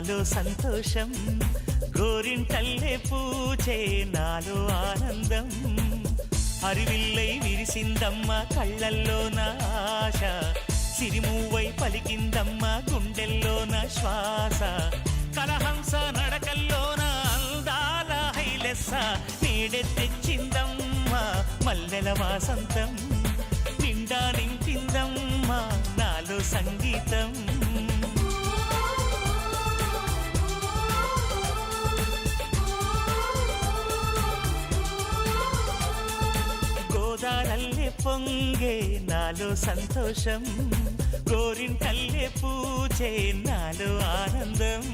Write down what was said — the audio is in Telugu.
నాలో సంతోషం, గోరింటల్లే పూచే నాలో ఆనందం. అరివిల్లై విరిసిందమ్మ కళ్ళల్లోన ఆశ, సిరిమూవై పలికిందమ్మ గుండెల్లోన శ్వాస. కలహంస నడకల్లోన అందాల హైలెస్స, నీడే తెచ్చిందమ్మ మల్లెల వాసంతం. నిండా నింపిందమ్మ నాలో సంగీతం. గోదారల్లే పొంగే నాలో సంతోషం, గోరింటల్లే పూచే నాలో ఆనందం.